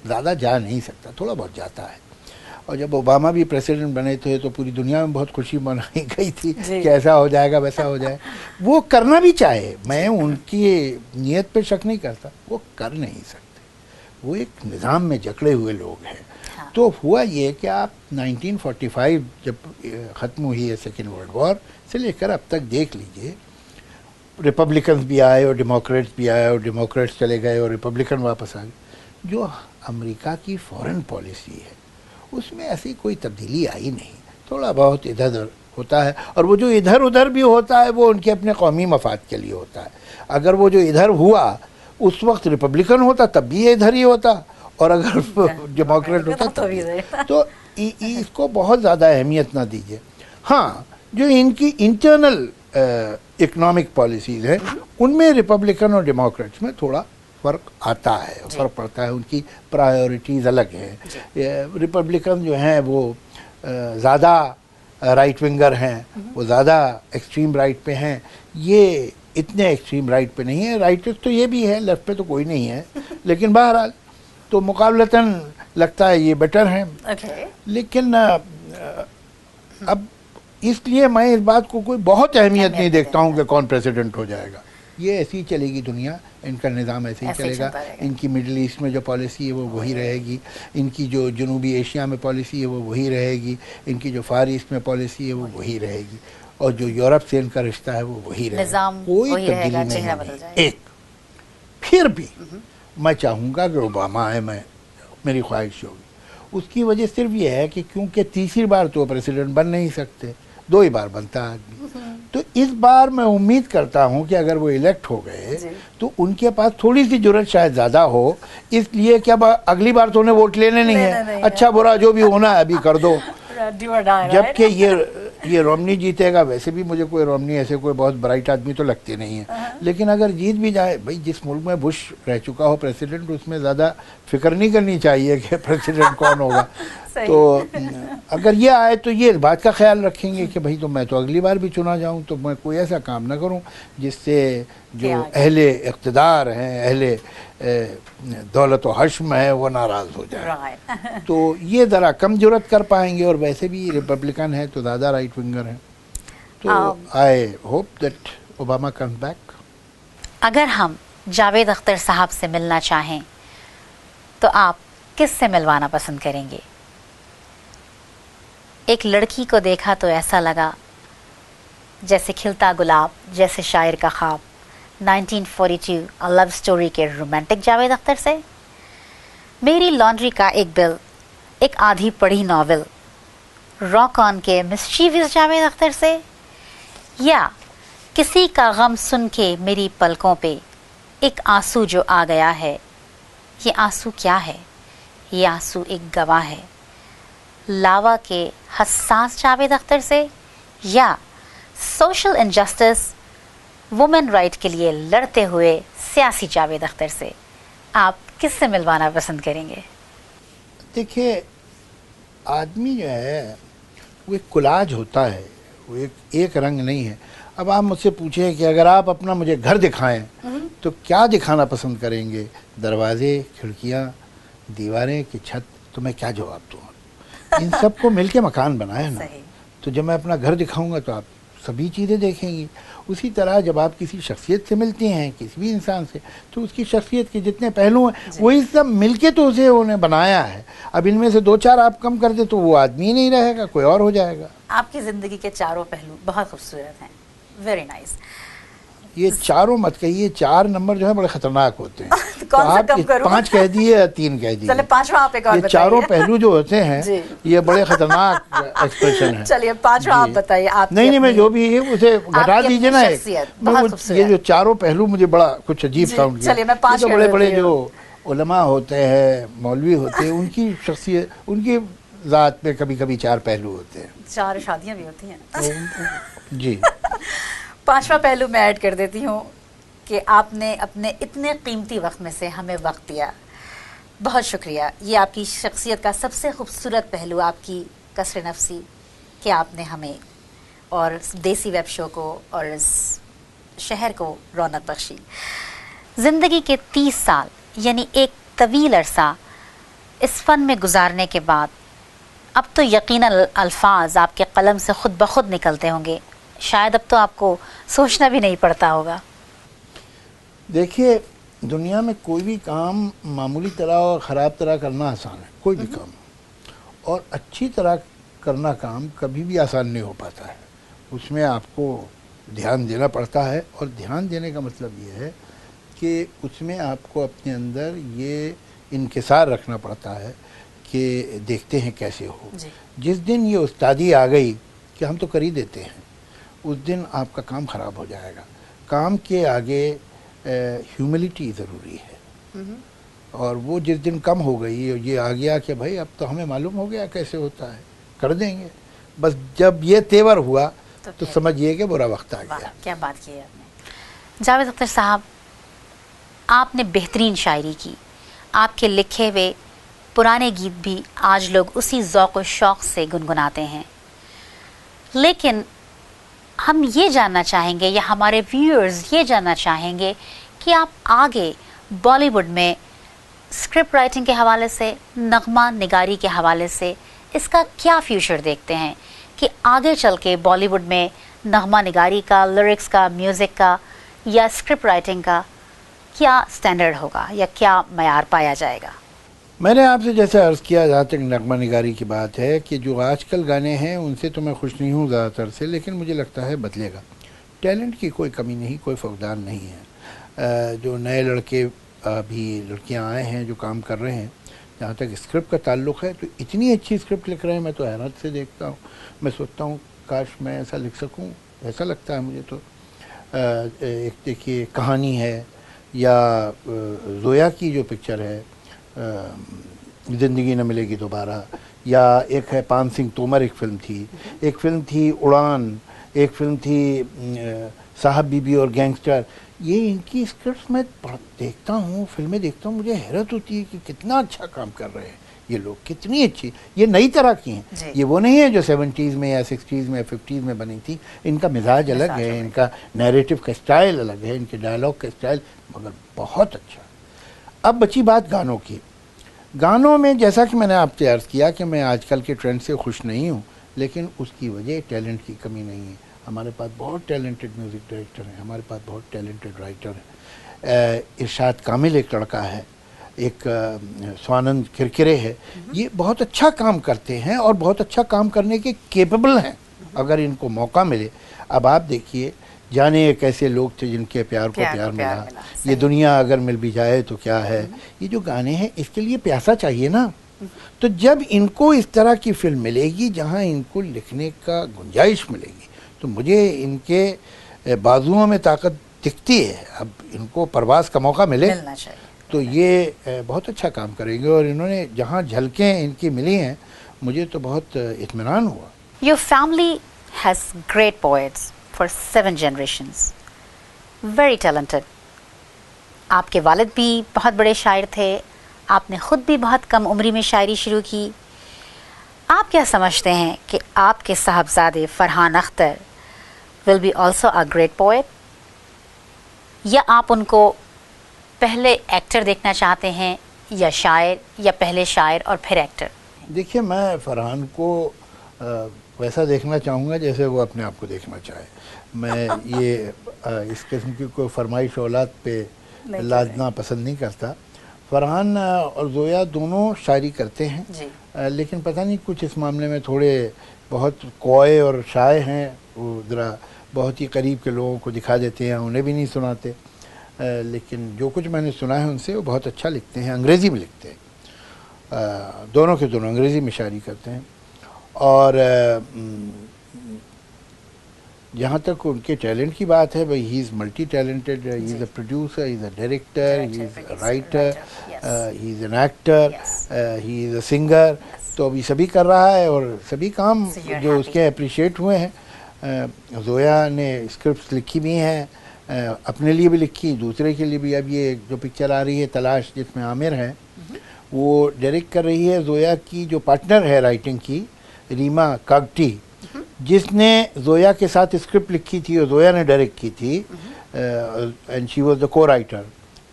ज़्यादा जा नहीं सकता, थोड़ा बहुत जाता है। और जब ओबामा भी प्रेसिडेंट बने थे तो पूरी दुनिया में बहुत खुशी मनाई गई थी कि ऐसा हो जाएगा वैसा हो जाए। वो करना भी चाहे, मैं उनकी नीयत पे शक नहीं करता, वो कर नहीं सकते, वो एक निज़ाम में जकड़े हुए लोग हैं। हाँ। तो हुआ ये कि आप 1945 जब ख़त्म हुई है सेकेंड वर्ल्ड वॉर से लेकर अब तक देख लीजिए, रिपब्लिकन्स भी आए और डेमोक्रेट्स भी आए और डेमोक्रेट्स चले गए और रिपब्लिकन वापस आ गए। जो अमेरिका की फॉरेन पॉलिसी है उसमें ऐसी कोई तब्दीली आई नहीं, थोड़ा बहुत इधर उधर होता है, और वो जो इधर उधर भी होता है वो उनके अपने कौमी मफाद के लिए होता है। अगर वो जो इधर हुआ उस वक्त रिपब्लिकन होता तब भी ये इधर ही होता, और अगर डेमोक्रेट होता तो इसको बहुत ज़्यादा अहमियत ना दीजिए। हाँ, जो इनकी इंटरनल इकोनॉमिक पॉलिसीज़ हैं उनमें रिपब्लिकन और डेमोक्रेट्स में थोड़ा फ़र्क आता है, फ़र्क पड़ता है, उनकी प्रायोरिटीज़ अलग हैं। रिपब्लिकन जो हैं वो ज़्यादा राइट विंगर हैं, वो ज़्यादा एक्सट्रीम राइट पे हैं, ये इतने एक्सट्रीम राइट पे नहीं है। राइट तो ये भी है, लेफ्ट पे तो कोई नहीं है, लेकिन बहरहाल तो मुकाबलतन लगता है ये बेटर हैं। लेकिन अब इसलिए मैं इस बात को कोई बहुत अहमियत नहीं देखता हूँ कि कौन प्रेसिडेंट हो जाएगा। ये ऐसी ही चलेगी दुनिया, इनका निज़ाम ऐसे ही चलेगा। इनकी मिडिल ईस्ट में जो पॉलिसी है वो वही रहेगी, इनकी जो जनूबी एशिया में पॉलिसी है वो वही रहेगी, इनकी जो फार ईस्ट में पॉलिसी है वो वही रहेगी, और जो यूरोप से इनका रिश्ता है वो वही रहेगा, कोई तब्दीली नहीं होगी। एक फिर भी मैं चाहूँगा कि ओबामा आए, मेरी ख्वाहिश होगी। उसकी वजह सिर्फ ये है कि क्योंकि तीसरी बार तो प्रेसिडेंट बन नहीं सकते, 2 ही बार बनता है आदमी। तो इस बार मैं उम्मीद करता हूं कि अगर वो इलेक्ट हो गए तो उनके पास थोड़ी सी जुर्रत शायद ज़्यादा हो, इसलिए कि अब अगली बार तो उन्हें वोट लेने नहीं है, अच्छा बुरा जो भी होना है अभी कर दो। जबकि ये रोमनी जीतेगा, वैसे भी मुझे कोई रोमनी ऐसे कोई बहुत ब्राइट आदमी तो लगते नहीं है, लेकिन अगर जीत भी जाए, भाई जिस मुल्क में बुश रह चुका हो प्रेसिडेंट, उसमें ज़्यादा फिक्र नहीं करनी चाहिए कि प्रेसिडेंट कौन होगा। तो अगर ये आए तो ये इस बात का ख्याल रखेंगे कि भाई तो मैं तो अगली बार भी चुना जाऊं, तो मैं कोई ऐसा काम ना करूं जिससे जो अहले इक़्तिदार हैं, अहले दौलत व हश्म है, वो नाराज़ हो जाए। तो ये ज़रा कम जुर्रत कर पाएंगे, और वैसे भी रिपब्लिकन है तो ज़्यादा राइट विंगर हैं। तो I hope that Obama comes back. अगर हम जावेद अख्तर साहब से मिलना चाहें तो आप किस से मिलवाना पसंद करेंगे? एक लड़की को देखा तो ऐसा लगा जैसे खिलता गुलाब, जैसे शायर का ख्वाब, 1942 अ लव स्टोरी के रोमांटिक जावेद अख्तर से, मेरी लॉन्ड्री का एक बिल, एक आधी पढ़ी नॉवेल, रॉक ऑन के मिस्चीवियस जावेद अख्तर से, या किसी का गम सुन के मेरी पलकों पे एक आंसू जो आ गया है। ये आंसू क्या है? ये आंसू एक गवाह है, लावा के हसास जावेद अख्तर से, या सोशल इनजस्टिस, वुमेन राइट के लिए लड़ते हुए सियासी जावेद अख्तर से? आप किस से मिलवाना पसंद करेंगे? देखिए, आदमी जो है वो एक कोलाज होता है, वो एक रंग नहीं है। अब आप मुझसे पूछें कि अगर आप अपना मुझे घर दिखाएं तो क्या दिखाना पसंद करेंगे, दरवाजे, खिड़कियाँ, दीवारें कि छत? तो मैं क्या जवाब दूँ? इन सब को मिल के मकान बनाया ना। सही। तो जब मैं अपना घर दिखाऊंगा तो आप सभी चीज़ें देखेंगी। उसी तरह जब आप किसी शख्सियत से मिलती हैं, किसी भी इंसान से, तो उसकी शख्सियत के जितने पहलू हैं वही सब मिलके तो उसे उन्हें बनाया है। अब इनमें से 2-4 आप कम कर दे तो वो आदमी ही नहीं रहेगा, कोई और हो जाएगा। आपकी ज़िंदगी के चारों पहलू बहुत खूबसूरत हैं, वेरी नाइस। ये चारों मत कहिए, 4 नंबर जो है बड़े खतरनाक होते हैं। तो कौन सा कम करूं? 5 कह दिए या 3 कह दिए। चलिए 5वां आप एक और ये बताइए। चारों पहलू जो होते हैं जी। ये बड़े खतरनाक एक्सप्रेशन है। चलिए 5वां आप जी। बताइए। आपकी नहीं मैं अपनी- जो भी है उसे घटा आपकी दीजिए अपनी ना एक। शख्सियत, मैं बहुत वो खूबसूरत। ये जो चारों पहलू मुझे बड़ा कुछ अजीब जी, साउंड किया। चलिए मैं 5 ये तो कर बड़े देती बड़े हूँ। जो उलमा होते हैं, मौलवी होते हैं, उनकी शख्सियत, उनकी ज़ात में कभी कभी 4 पहलू होते हैं। 4 शादियां भी होती हैं। जी। 5वां पहलू मैं ऐड कर देती हूँ कि आपने अपने इतने कीमती वक्त में से हमें वक्त दिया, बहुत शुक्रिया। ये आपकी शख्सियत का सबसे खूबसूरत पहलू, आपकी कसर नफ्सी कि आपने हमें और देसी वेब शो को और इस शहर को रौनक बख्शी। ज़िंदगी के 30 साल यानी एक तवील अरसा इस फ़न में गुजारने के बाद अब तो यकीनन अल्फाज आपके कलम से ख़ुद ब खुद निकलते होंगे, शायद अब तो आपको सोचना भी नहीं पड़ता होगा। देखिए, दुनिया में कोई भी काम मामूली तरह और ख़राब तरह करना आसान है, कोई भी काम, और अच्छी तरह करना काम कभी भी आसान नहीं हो पाता है। उसमें आपको ध्यान देना पड़ता है, और ध्यान देने का मतलब ये है कि उसमें आपको अपने अंदर ये इनकिसार रखना पड़ता है कि देखते हैं कैसे हो। जिस दिन ये उस्तादी आ गई कि हम तो कर ही देते हैं, उस दिन आपका काम ख़राब हो जाएगा। काम के आगे ह्यूमिलिटी ज़रूरी है, और वो जिस दिन कम हो गई और ये आ गया कि भाई अब तो हमें मालूम हो गया कैसे होता है, कर देंगे, बस जब ये तेवर हुआ तो समझिए कि बुरा वक्त आ गया। क्या बात की है आपने। जावेद अख्तर साहब, आपने बेहतरीन शायरी की, आपके लिखे हुए पुराने गीत भी आज लोग उसी ज़ौक़ और शौक़ से गुनगुनाते हैं, लेकिन हम ये जानना चाहेंगे या हमारे व्यूअर्स ये जानना चाहेंगे कि आप आगे बॉलीवुड में स्क्रिप्ट राइटिंग के हवाले से, नगमा निगारी के हवाले से इसका क्या फ्यूचर देखते हैं कि आगे चल के बॉलीवुड में नगमा निगारी का, लिरिक्स का, म्यूज़िक का या स्क्रिप्ट राइटिंग का क्या स्टैंडर्ड होगा या क्या मयार पाया जाएगा? मैंने आपसे जैसे अर्ज़ किया, जहाँ तक नगमा निगारी की बात है, कि जो आजकल गाने हैं उनसे तो मैं खुश नहीं हूँ ज़्यादातर से, लेकिन मुझे लगता है बदलेगा। टैलेंट की कोई कमी नहीं, कोई फौकदान नहीं है। जो नए लड़के अभी लड़कियाँ आए हैं जो काम कर रहे हैं, जहाँ तक स्क्रिप्ट का ताल्लुक़ है, तो इतनी अच्छी स्क्रिप्ट लिख रहे हैं, मैं तो हैरत से देखता हूँ। मैं सोचता हूँ काश मैं ऐसा लिख सकूँ, ऐसा लगता है मुझे तो। एक देखिए कहानी है, या ज़ोया की जो पिक्चर है ज़िंदगी न मिलेगी दोबारा, या एक है पान सिंह तोमर, एक फ़िल्म थी उड़ान, एक फ़िल्म थी साहब बीबी और गैंगस्टर। ये इनकी स्क्रिप्ट्स मैं देखता हूँ, फिल्में देखता हूँ, मुझे हैरत होती है कि कितना अच्छा काम कर रहे हैं ये लोग, कितनी अच्छी, ये नई तरह की हैं। ये वो नहीं है जो 70s में या 60s में या 50s में बनी थी। इनका मिजाज अलग है, इनका नैरेटिव का स्टाइल अलग है, इनके डायलॉग का स्टाइल, मगर बहुत अच्छा। अब बची बात गानों की। गानों में जैसा कि मैंने आपसे अर्ज़ किया कि मैं आजकल के ट्रेंड से खुश नहीं हूँ, लेकिन उसकी वजह टैलेंट की कमी नहीं है। हमारे पास बहुत टैलेंटेड म्यूज़िक डायरेक्टर हैं, हमारे पास बहुत टैलेंटेड राइटर हैं। इरशाद कामिल एक लड़का है, एक स्वानंद किरकिरे है, ये बहुत अच्छा काम करते हैं और बहुत अच्छा काम करने के केपेबल हैं अगर इनको मौका मिले। अब आप देखिए, जाने कैसे लोग थे जिनके प्यार को प्यार मिला, ये दुनिया अगर मिल भी जाए तो क्या है, ये जो गाने हैं इसके लिए प्यासा चाहिए ना। तो जब इनको इस तरह की फिल्म मिलेगी जहां इनको लिखने का गुंजाइश मिलेगी, तो मुझे इनके बाजुओं में ताकत दिखती है। अब इनको परवास का मौका मिलना चाहिए, तो ये बहुत अच्छा काम करेंगे। और इन्होंने जहाँ झलकें इनकी मिली हैं, मुझे तो बहुत इत्मीनान हुआ। Your family has great poets for 7 generations. Very talented. आपके वालिद भी बहुत बड़े शायर थे, आपने ख़ुद भी बहुत कम उम्री में शायरी शुरू की। आप क्या समझते हैं कि आपके साहबजादे Farhan Akhtar will be also a great poet? या आप उनको पहले एक्टर देखना चाहते हैं या शायर, या पहले शायर और फिर एक्टर? देखिए, मैं फरहान को वैसा देखना चाहूँगा जैसे वो अपने आप को देखना चाहे। मैं ये इस किस्म की कोई फरमाइश औलाद पे लादना पसंद नहीं करता। फरहान और ज़ोया दोनों शायरी करते हैं जी। लेकिन पता नहीं कुछ इस मामले में थोड़े बहुत कॉय और शाय हैं। वो ज़रा बहुत ही करीब के लोगों को दिखा देते हैं, उन्हें भी नहीं सुनाते। लेकिन जो कुछ मैंने सुना है उनसे, वो बहुत अच्छा लिखते हैं, अंग्रेज़ी में लिखते हैं। दोनों के दोनों अंग्रेज़ी में शायरी करते हैं। और जहाँ तक उनके टैलेंट की बात है, भाई he is multi talented. He is a producer, he is a director, he is a writer, he is an actor, he is a singer. तो अभी सभी कर रहा है और सभी काम जो उसके अप्रिशिएट हुए हैं। ज़ोया ने स्क्रिप्ट्स लिखी भी हैं, अपने लिए भी लिखी, दूसरे के लिए भी। अब ये जो पिक्चर आ रही है तलाश, जिसमें आमिर है, वो डायरेक्ट कर रही है। ज़ोया की जो पार्टनर है राइटिंग की, रीमा कागटी, जिसने ज़ोया के साथ स्क्रिप्ट लिखी थी और ज़ोया ने डायरेक्ट की थी, एंड शी वाज द को राइटर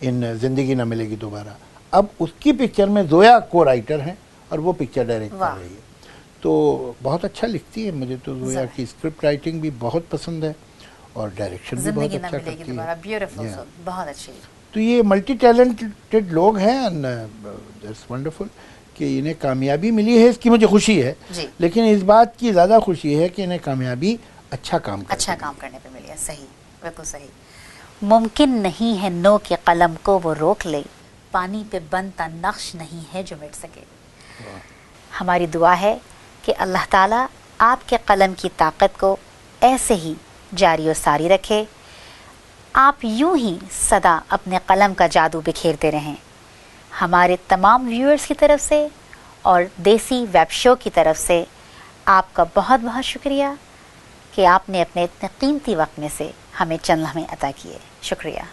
इन ज़िंदगी ना मिलेगी दोबारा। अब उसकी पिक्चर में ज़ोया को राइटर हैं और वो पिक्चर डायरेक्ट कर रही है। तो बहुत अच्छा लिखती है। मुझे तो ज़ोया की स्क्रिप्ट राइटिंग भी बहुत पसंद है और डायरेक्शन भी बहुत अच्छा करती है। ब्यूटीफुल, बहुत अच्छी। तो ये मल्टी टैलेंटेड लोग हैं एंड दैट्स वंडरफुल कि इन्हें कामयाबी मिली है, इसकी मुझे खुशी है। लेकिन इस बात की ज़्यादा खुशी है कि इन्हें कामयाबी अच्छा काम करने पे मिली है। सही, बिल्कुल सही। मुमकिन नहीं है नो के कलम को वो रोक ले, पानी पे बनता नक्श नहीं है जो मिट सके। हमारी दुआ है कि अल्लाह ताला आपके कलम की ताकत को ऐसे ही जारी और सारी रखे। आप यूं ही सदा अपने कलम का जादू बिखेरते रहें। हमारे तमाम व्यूअर्स की तरफ से और देसी वेब शो की तरफ से आपका बहुत बहुत शुक्रिया कि आपने अपने इतने कीमती वक्त में से हमें चंद लम्हे अता किए। शुक्रिया।